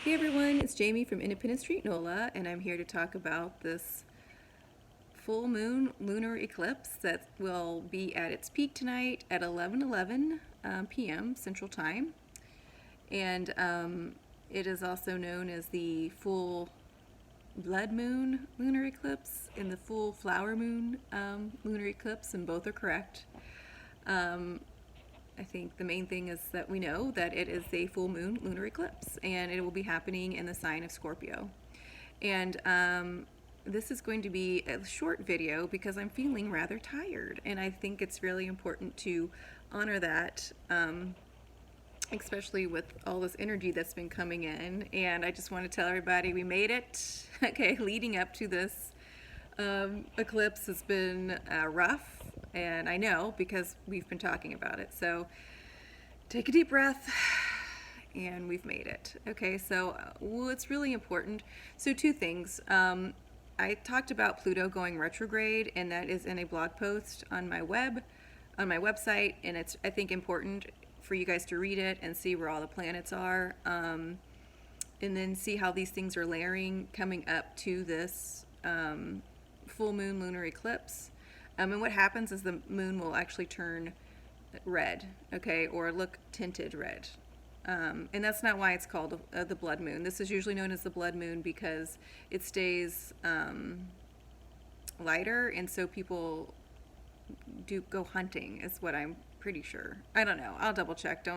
Hey everyone, it's Jamie from Independent Street NOLA, and I'm here to talk about this full moon lunar eclipse that will be at its peak tonight at 11:11 p.m. Central Time, and it is also known as the full blood moon lunar eclipse and the full flower moon lunar eclipse, and both are correct. Um, I think the main thing is that we know that it is a full moon lunar eclipse and it will be happening in the sign of Scorpio. And this is going to be a short video because I'm feeling rather tired, and I think it's really important to honor that, especially with all this energy that's been coming in. And I just want to tell everybody we made it. Okay, leading up to this eclipse has been rough, and I know because we've been talking about it. So take a deep breath, and we've made it. Okay, so what's really important? So two things. I talked about Pluto going retrograde, and that is in a blog post on my website, and it's, I think, important for you guys to read it and see where all the planets are, and then see how these things are layering coming up to this full moon lunar eclipse. And what happens is the moon will actually turn red, okay, or look tinted red. And that's not why it's called the blood moon. This is usually known as the blood moon because it stays lighter, and so people do go hunting, is what I'm pretty sure. I don't know. I'll double check.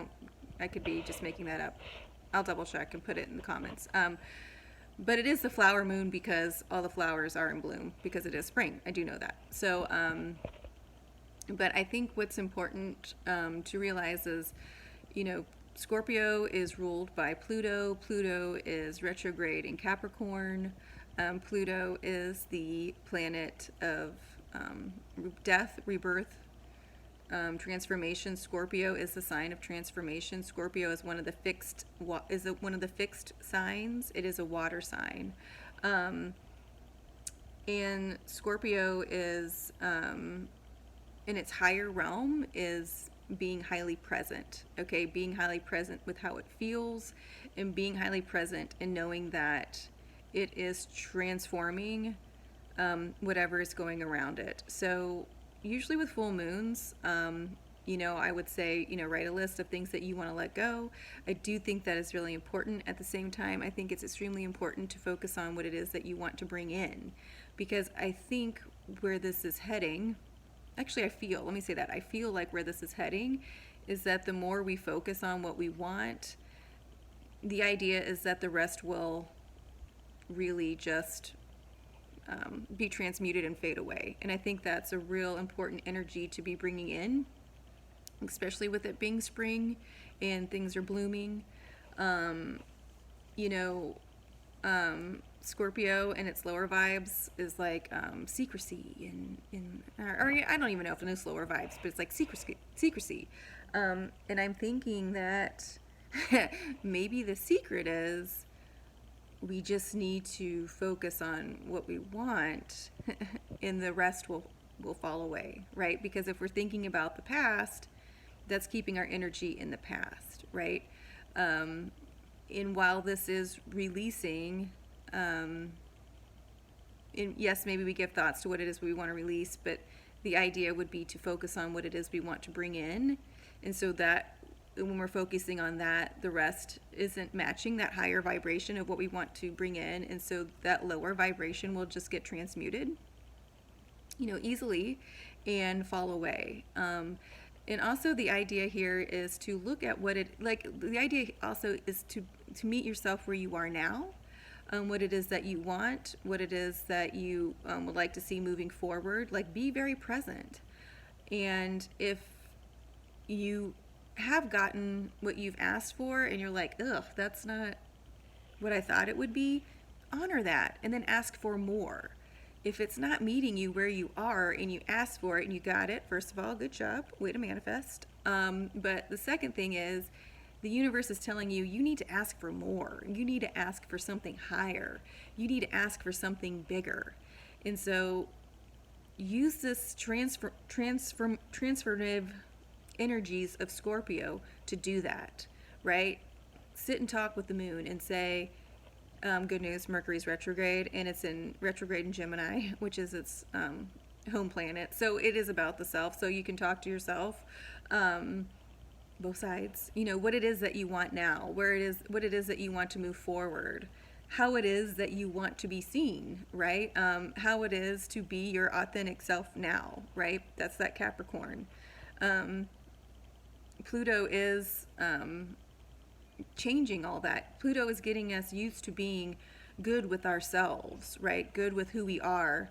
I could be just making that up. I'll double check and put it in the comments. But it is the flower moon because all the flowers are in bloom because it is spring. I do know that. So, but I think what's important to realize is, Scorpio is ruled by Pluto. Pluto is retrograde in Capricorn. Pluto is the planet of death, rebirth, transformation. Scorpio is the sign of transformation. Scorpio is one of the fixed signs. It is a water sign, and Scorpio is in its higher realm is being highly present. Okay, being highly present with how it feels, and being highly present and knowing that it is transforming whatever is going around it. So usually with full moons, I would say, write a list of things that you want to let go. I do think that is really important. At the same time, I think it's extremely important to focus on what it is that you want to bring in, because I think where this is heading, actually, let me say that, I feel like where this is heading is that the more we focus on what we want, the idea is that the rest will really just be transmuted and fade away. And I think that's a real important energy to be bringing in, especially with it being spring and things are blooming. You know, Scorpio and its lower vibes is like secrecy or I don't even know if it is lower vibes, but it's like secrecy. And I'm thinking that maybe the secret is we just need to focus on what we want and the rest will fall away, right? Because if we're thinking about the past, that's keeping our energy in the past, right? And while this is releasing, and yes, maybe we give thoughts to what it is we want to release, but the idea would be to focus on what it is we want to bring in. And so that when we're focusing on that, the rest isn't matching that higher vibration of what we want to bring in. And so that lower vibration will just get transmuted, easily and fall away. And also the idea here is to look at the idea also is to meet yourself where you are now, what it is that you want, what it is that you would like to see moving forward. Like, be very present. And if you have gotten what you've asked for and you're like, ugh, that's not what I thought it would be, honor that and then ask for more. If it's not meeting you where you are and you asked for it and you got it, first of all, good job, way to manifest. But the second thing is, the universe is telling you need to ask for more. You need to ask for something higher. You need to ask for something bigger. And so use this transformative energies of Scorpio to do that, right? sit and talk with the moon and say, good news, Mercury's retrograde, and it's in retrograde in Gemini, which is its home planet. So it is about the self. So you can talk to yourself, both sides. You know what it is that you want now, where it is, what it is that you want to move forward, how it is that you want to be seen, right? How it is to be your authentic self now, right? That's that Capricorn. Pluto is changing all that. Pluto is getting us used to being good with ourselves, right? Good with who we are,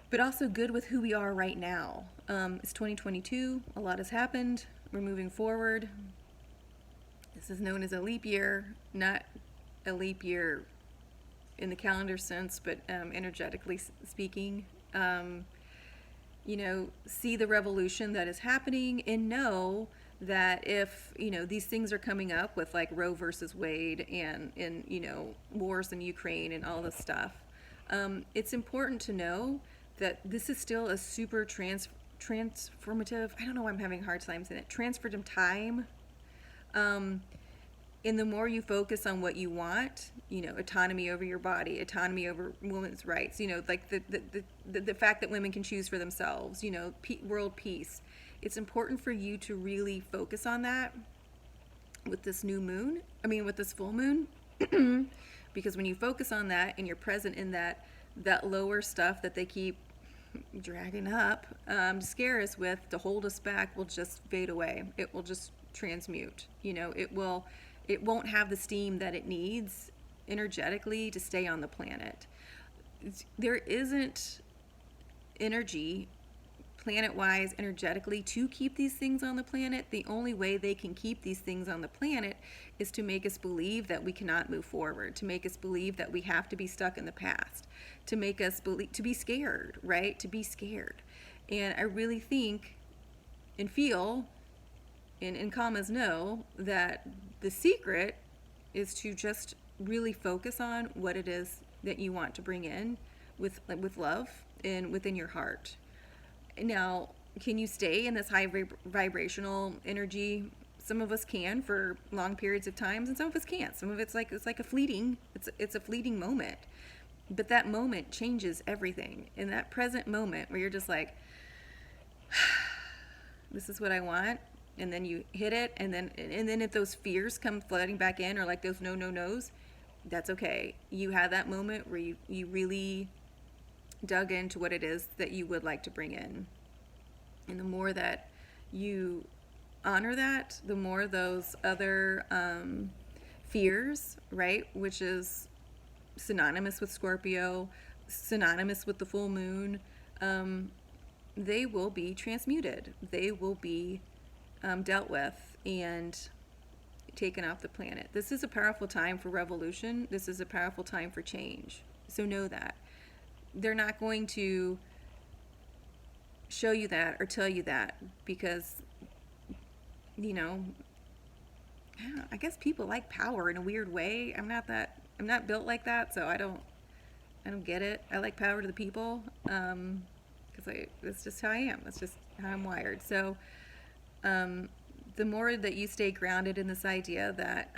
but also good with who we are right now. It's 2022. A lot has happened. We're moving forward. This is known as a leap year, not a leap year in the calendar sense, but energetically speaking. You know, see the revolution that is happening and know that if, you know, these things are coming up with like Roe versus Wade and you know, wars in Ukraine and all this stuff, it's important to know that this is still a super transformative, I don't know why I'm having a hard time saying it, transformative time. And the more you focus on what you want, you know, autonomy over your body, autonomy over women's rights, you know, like the fact that women can choose for themselves, you know, world peace. It's important for you to really focus on that with this new moon, with this full moon, because when you focus on that and you're present in that lower stuff that they keep dragging up to scare us with, to hold us back, will just fade away. It will just transmute, you know, it won't have the steam that it needs energetically to stay on the planet. There isn't energy planet-wise, energetically, to keep these things on the planet. The only way they can keep these things on the planet is to make us believe that we cannot move forward, to make us believe that we have to be stuck in the past, to make us believe, to be scared, right? To be scared. And I really think and feel, in commas know, that the secret is to just really focus on what it is that you want to bring in with love and within your heart. Now, can you stay in this high vibrational energy? Some of us can for long periods of times, and some of us can't. Some of it's like a fleeting moment. But that moment changes everything. In that present moment where you're just like, this is what I want, and then you hit it, and then if those fears come flooding back in, or like those no's, that's okay. You had that moment where you really dug into what it is that you would like to bring in. And the more that you honor that, the more those other fears, right, which is synonymous with Scorpio, synonymous with the full moon, they will be transmuted. They will be dealt with and taken off the planet. This is a powerful time for revolution. This is a powerful time for change. So know that. They're not going to show you that or tell you that because, you know, I guess people like power in a weird way. I'm not built like that, so I don't get it. I like power to the people because that's just how I am. That's just how I'm wired. So the more that you stay grounded in this idea that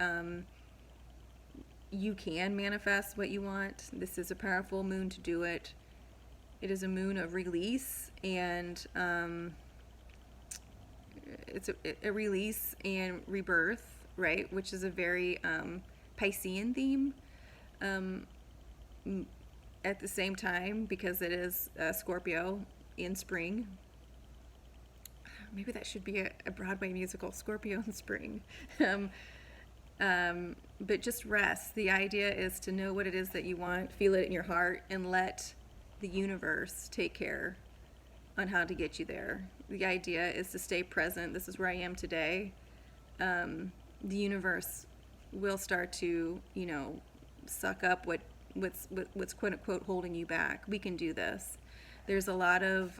you can manifest what you want, this is a powerful moon to do it. It is a moon of release, and it's a release and rebirth, right? Which is a very Piscean theme. At the same time, because it is Scorpio in spring. Maybe that should be a Broadway musical, Scorpio in spring. But just rest. The idea is to know what it is that you want, feel it in your heart, and let the universe take care on how to get you there. The idea is to stay present. This is where I am today. The universe will start to, you know, suck up what's quote unquote holding you back. We can do this. There's a lot of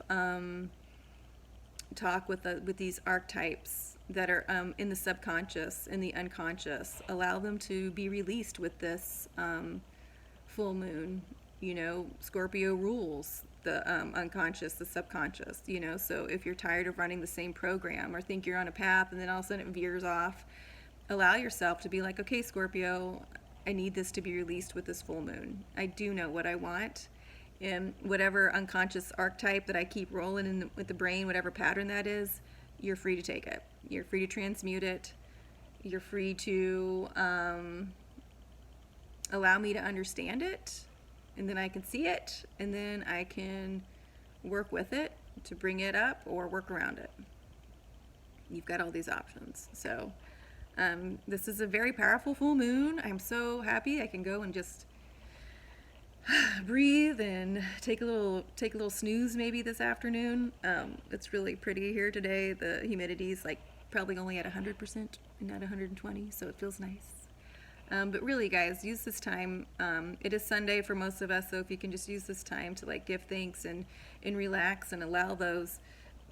talk with these archetypes that are in the subconscious, in the unconscious. Allow them to be released with this full moon. You know, Scorpio rules the unconscious, the subconscious, you know. So if you're tired of running the same program or think you're on a path and then all of a sudden it veers off, allow yourself to be like, okay, Scorpio, I need this to be released with this full moon. I do know what I want. And whatever unconscious archetype that I keep rolling in with the brain, whatever pattern that is, you're free to take it. You're free to transmute it. You're free to allow me to understand it. And then I can see it. And then I can work with it to bring it up or work around it. You've got all these options. So this is a very powerful full moon. I'm so happy I can go and just breathe and take a little snooze maybe this afternoon. It's really pretty here today. The humidity's like probably only at 100% and not 120, so it feels nice. But really, guys, use this time. It is Sunday for most of us, so if you can just use this time to like give thanks and relax and allow those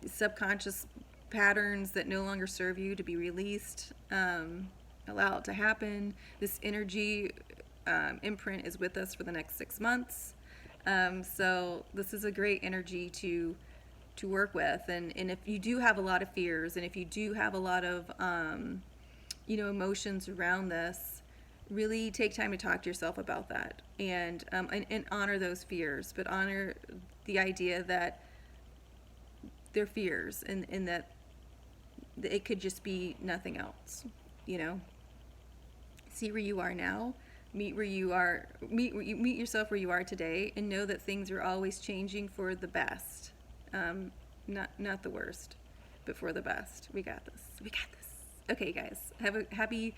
subconscious patterns that no longer serve you to be released, allow it to happen. This energy imprint is with us for the next 6 months. So this is a great energy to work with. And if you do have a lot of fears, and if you do have a lot of emotions around this, really take time to talk to yourself about that, and honor those fears, but honor the idea that they're fears, and that it could just be nothing else. See where you are now. Meet yourself where you are today, and know that things are always changing for the best. Not the worst, but for the best. We got this. Okay, guys, have a happy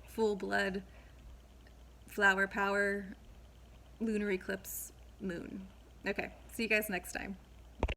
full blood flower power lunar eclipse moon. Okay, see you guys next time.